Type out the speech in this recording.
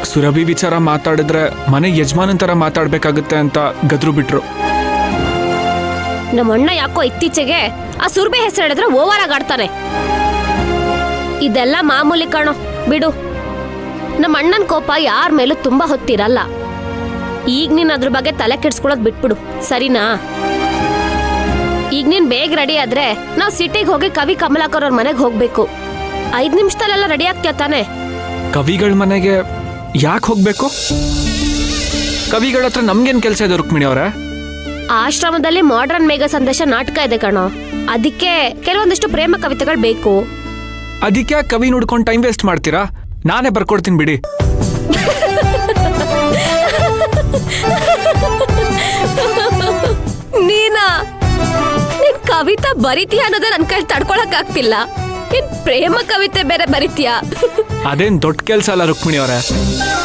ಸುರಭಿ ವಿಚಾರ ಮಾತಾಡಿದ್ರೆ ಮನೆ ಯಜಮಾನನ್ ತರ ಮಾತಾಡ್ಬೇಕಾಗುತ್ತೆ ಅಂತ ಗದ್ರು ಬಿಟ್ರು. ನಮ್ಮ ಅಣ್ಣ ಯಾಕೋ ಇತ್ತೀಚೆಗೆ ಆ ಸುರ್ಬಿ ಹೆಸರು ಹೇಳಿದ್ರೆ ಓವರ್ ಆಗಿ ಆಡ್ತಾನೆ. ಇದೆಲ್ಲ ಮಾಮೂಲಿ ಕಣೋ, ಬಿಡು. ನಮ್ಮ ಅಣ್ಣನ ಕೋಪ ಯಾರ ಮೇಲೂ ತುಂಬಾ ಹೊತ್ತಿರಲ್ಲ. ಈಗ ನೀನ್ ಅದ್ರ ಬಗ್ಗೆ ತಲೆ ಕೆಡ್ಸ್ಕೊಳ್ಳೋದ್ ಬಿಟ್ಬಿಡು, ಸರಿನಾ? ಈಗ ನೀನ್ ಬೇಗ ರೆಡಿ ಆದ್ರೆ ನಾವ್ ಸಿಟಿಗೆ ಹೋಗಿ ಕವಿ ಕಮಲಾಕರ್ ಅವ್ರ ಮನೆಗೆ ಹೋಗ್ಬೇಕು. 5 ನಿಮಿಷದಲ್ಲೆಲ್ಲ ರೆಡಿ ಆಗ್ತೀಯ ತಾನೆ? ಕವಿಗಳ ಮನೆಗೆ ಯಾಕೆ ಹೋಗ್ಬೇಕು? ಕವಿಗಳ ಹತ್ರ ನಮ್ಗೇನ್ ಕೆಲಸ ಇದೆ ರುಕ್ಮಿಣಿ ಅವರೇ? ಆಶ್ರಮದಲ್ಲಿ ಮಾಡರ್ನ್ ಮೇಘ ಸಂದೇಶ ನಾಟಕ ಇದೆ ಕಣೋ, ಅದಕ್ಕೆ ಕೆಲವೊಂದಿಷ್ಟು ಪ್ರೇಮ ಕವಿತೆಗಳು ಬೇಕು. ಅದಕ್ಕೆ ಕವಿ ನೋಡ್ಕೊಂಡು ಟೈಮ್ ವೇಸ್ಟ್ ಮಾಡ್ತೀರಾ? ನಾನೇ ಬರ್ಕೊಡ್ತೀನಿ ಬಿಡಿ. ನೀನಾ? ನೀನ್ ಕವಿತಾ ಬರಿತೀಯ ಅನ್ನೋದೇ ನನ್ ಕೈ ತಡ್ಕೊಳಕ್ ಆಗ್ತಿಲ್ಲ. ನೀನ್ ಪ್ರೇಮ ಕವಿತೆ ಬೇರೆ ಬರಿತೀಯ? ಅದೇನ್ ದೊಡ್ಡ ಕೆಲ್ಸ ಅಲ್ಲ ರುಕ್ಮಿಣಿ ಅವರೇ.